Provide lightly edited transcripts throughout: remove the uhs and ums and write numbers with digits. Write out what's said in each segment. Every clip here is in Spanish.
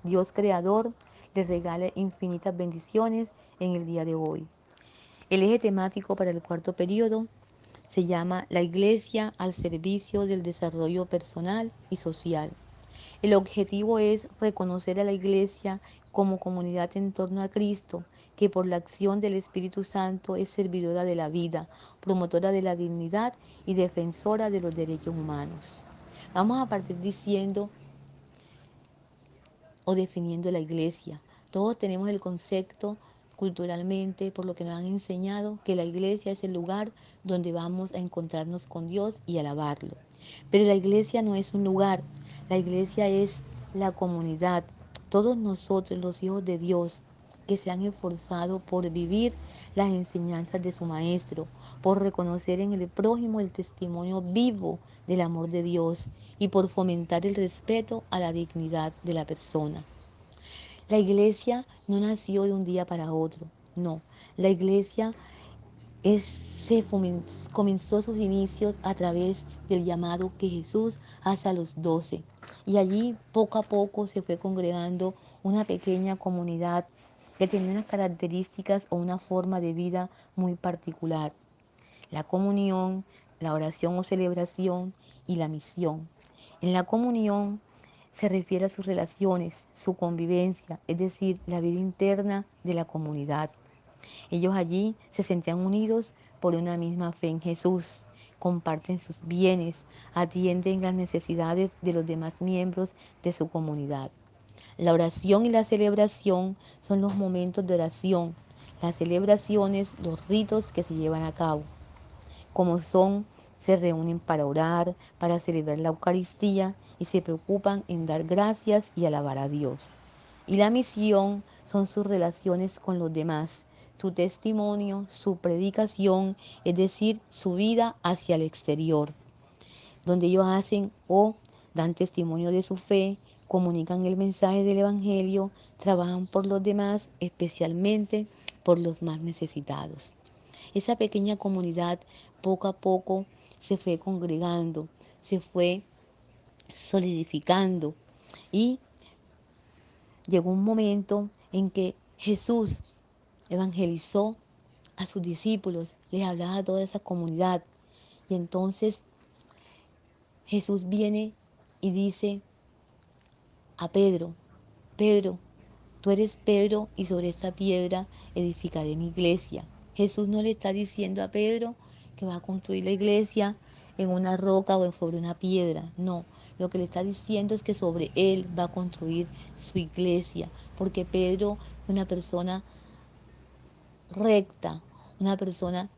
Dios Creador les regale infinitas bendiciones en el día de hoy. El eje temático para el cuarto periodo se llama La Iglesia al servicio del desarrollo personal y social. El objetivo es reconocer a la Iglesia como comunidad en torno a Cristo, que por la acción del Espíritu Santo es servidora de la vida, promotora de la dignidad y defensora de los derechos humanos. Vamos a partir diciendo o definiendo la iglesia. Todos tenemos el concepto culturalmente, por lo que nos han enseñado, que la iglesia es el lugar donde vamos a encontrarnos con Dios y alabarlo. Pero la iglesia no es un lugar, la iglesia es la comunidad. Todos nosotros, los hijos de Dios, que se han esforzado por vivir las enseñanzas de su Maestro, por reconocer en el prójimo el testimonio vivo del amor de Dios y por fomentar el respeto a la dignidad de la persona. La iglesia no nació de un día para otro, no. La iglesia comenzó sus inicios a través del llamado que Jesús hace a los 12. Y allí poco a poco se fue congregando una pequeña comunidad que tenía unas características o una forma de vida muy particular. La comunión, la oración o celebración y la misión. En la comunión se refiere a sus relaciones, su convivencia, es decir, la vida interna de la comunidad. Ellos allí se sentían unidos por una misma fe en Jesús, comparten sus bienes, atienden las necesidades de los demás miembros de su comunidad. La oración y la celebración son los momentos de oración, las celebraciones, los ritos que se llevan a cabo. Como son, se reúnen para orar, para celebrar la Eucaristía y se preocupan en dar gracias y alabar a Dios. Y la misión son sus relaciones con los demás, su testimonio, su predicación, es decir, su vida hacia el exterior, donde ellos hacen o dan testimonio de su fe, comunican el mensaje del Evangelio, trabajan por los demás, especialmente por los más necesitados. Esa pequeña comunidad poco a poco se fue congregando, se fue solidificando y llegó un momento en que Jesús evangelizó a sus discípulos, les hablaba a toda esa comunidad y entonces Jesús viene y dice a Pedro, Pedro, tú eres Pedro y sobre esta piedra edificaré mi iglesia. Jesús no le está diciendo a Pedro que va a construir la iglesia en una roca o sobre una piedra. No, lo que le está diciendo es que sobre él va a construir su iglesia, porque Pedro es una persona recta, una persona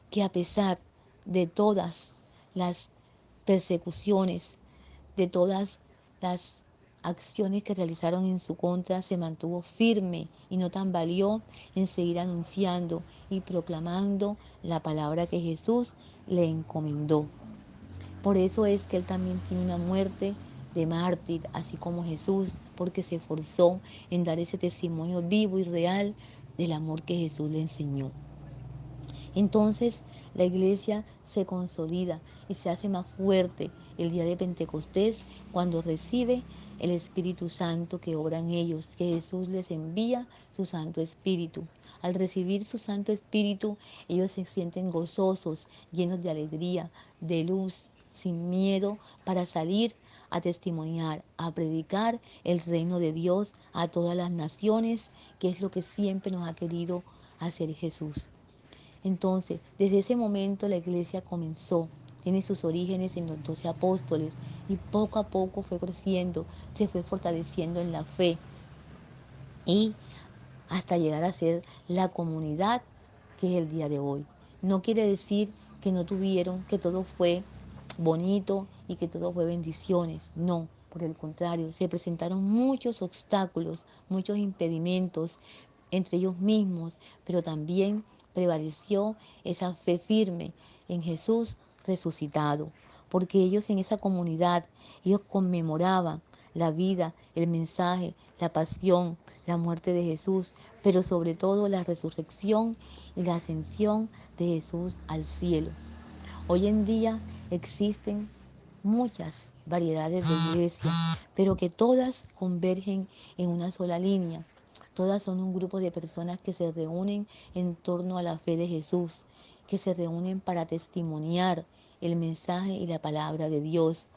que a pesar de todas las persecuciones, de todas las acciones que realizaron en su contra, se mantuvo firme y no tambaleó en seguir anunciando y proclamando la palabra que Jesús le encomendó. Por eso es que él también tiene una muerte de mártir, así como Jesús, porque se esforzó en dar ese testimonio vivo y real del amor que Jesús le enseñó. Entonces la iglesia se consolida y se hace más fuerte el día de Pentecostés cuando recibe el Espíritu Santo que obra en ellos, que Jesús les envía su Santo Espíritu. Al recibir su Santo Espíritu, ellos se sienten gozosos, llenos de alegría, de luz, sin miedo, para salir a testimoniar, a predicar el reino de Dios a todas las naciones, que es lo que siempre nos ha querido hacer Jesús. Entonces, desde ese momento la iglesia comenzó, tiene sus orígenes en los 12 apóstoles y poco a poco fue creciendo, se fue fortaleciendo en la fe y hasta llegar a ser la comunidad que es el día de hoy. No quiere decir que no tuvieron, que todo fue bonito y que todo fue bendiciones. No, por el contrario, se presentaron muchos obstáculos, muchos impedimentos entre ellos mismos, pero también prevaleció esa fe firme en Jesús resucitado, porque ellos en esa comunidad, ellos conmemoraban la vida, el mensaje, la pasión la muerte de Jesús, pero sobre todo la resurrección y la ascensión de Jesús al cielo. Hoy en día existen muchas variedades de iglesia, pero que todas convergen en una sola línea. Todas son un grupo de personas que se reúnen en torno a la fe de Jesús, que se reúnen para testimoniar el mensaje y la palabra de Dios,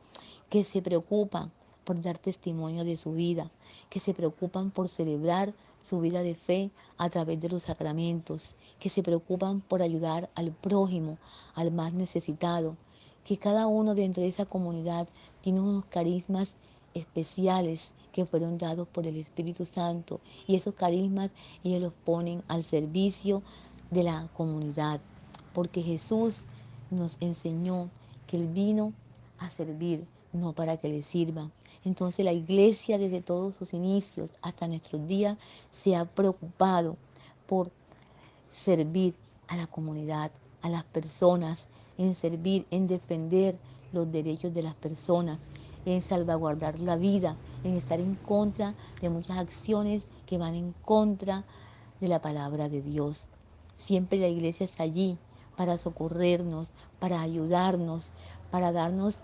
que se preocupan por dar testimonio de su vida, que se preocupan por celebrar su vida de fe a través de los sacramentos, que se preocupan por ayudar al prójimo, al más necesitado, que cada uno dentro de esa comunidad tiene unos carismas especiales que fueron dados por el Espíritu Santo, y esos carismas ellos los ponen al servicio de la comunidad, porque Jesús nos enseñó que Él vino a servir, no para que le sirvan. Entonces la iglesia desde todos sus inicios hasta nuestros días se ha preocupado por servir a la comunidad, a las personas, en servir, en defender los derechos de las personas, en salvaguardar la vida, en estar en contra de muchas acciones que van en contra de la palabra de Dios. Siempre la iglesia está allí para socorrernos, para ayudarnos, para darnos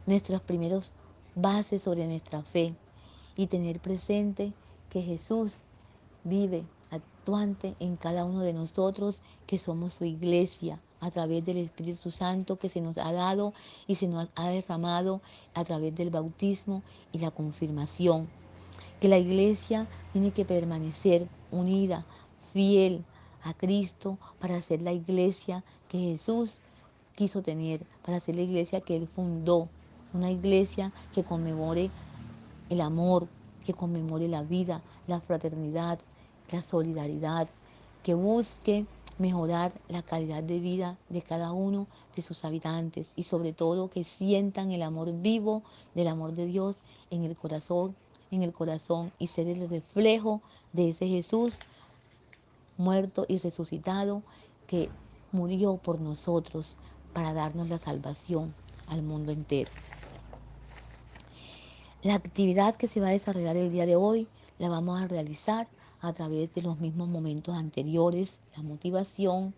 nuestros primeros bases sobre nuestra fe y tener presente que Jesús vive, actuante en cada uno de nosotros, que somos su iglesia, a través del Espíritu Santo que se nos ha dado y se nos ha derramado a través del bautismo y la confirmación. Que la iglesia tiene que permanecer unida, fiel a Cristo para ser la iglesia que Jesús quiso tener, para ser la iglesia que Él fundó, una iglesia que conmemore el amor, que conmemore la vida, la fraternidad, la solidaridad, que busque mejorar la calidad de vida de cada uno de sus habitantes y sobre todo que sientan el amor vivo del amor de Dios en el corazón y ser el reflejo de ese Jesús muerto y resucitado que murió por nosotros para darnos la salvación al mundo entero. La actividad que se va a desarrollar el día de hoy la vamos a realizar a través de los mismos momentos anteriores, la motivación,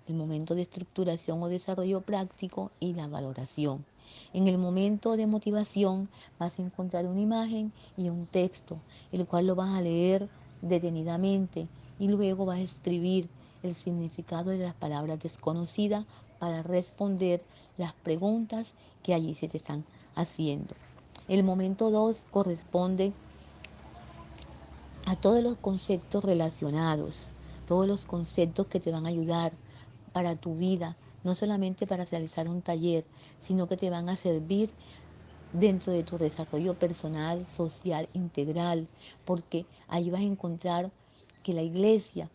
el momento de estructuración o desarrollo práctico y la valoración. En el momento de motivación vas a encontrar una imagen y un texto, el cual lo vas a leer detenidamente y luego vas a escribir el significado de las palabras desconocidas para responder las preguntas que allí se te están haciendo. El momento 2 corresponde a todos los conceptos relacionados, todos los conceptos que te van a ayudar para tu vida, no solamente para realizar un taller, sino que te van a servir dentro de tu desarrollo personal, social, integral, porque ahí vas a encontrar que la iglesia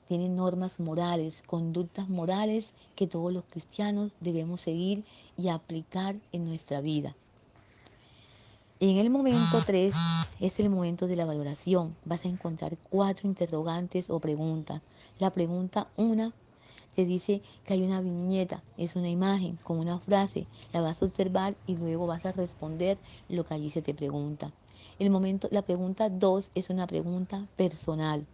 tiene normas morales, conductas morales que todos los cristianos debemos seguir y aplicar en nuestra vida. En el momento 3 es el momento de la valoración. Vas a encontrar 4 interrogantes o preguntas. La pregunta 1 te dice que hay una viñeta, es una imagen con una frase. La vas a observar y luego vas a responder lo que allí se te pregunta. La pregunta 2 es una pregunta personal.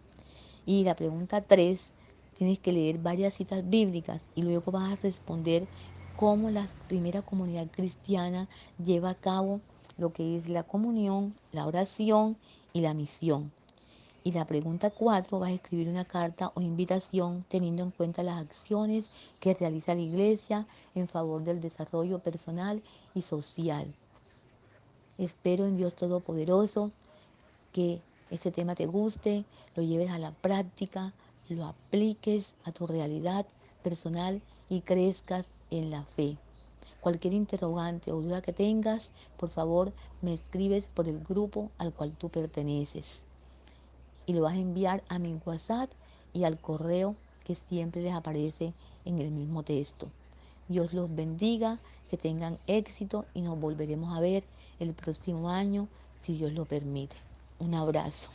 Y la pregunta 3 tienes que leer varias citas bíblicas y luego vas a responder cómo la primera comunidad cristiana lleva a cabo lo que es la comunión, la oración y la misión. Y la pregunta 4 vas a escribir una carta o invitación teniendo en cuenta las acciones que realiza la iglesia en favor del desarrollo personal y social. Espero en Dios Todopoderoso que este tema te guste, lo lleves a la práctica, lo apliques a tu realidad personal y crezcas en la fe. Cualquier interrogante o duda que tengas, por favor me escribes por el grupo al cual tú perteneces y lo vas a enviar a mi WhatsApp y al correo que siempre les aparece en el mismo texto. Dios los bendiga, que tengan éxito y nos volveremos a ver el próximo año si Dios lo permite. Un abrazo.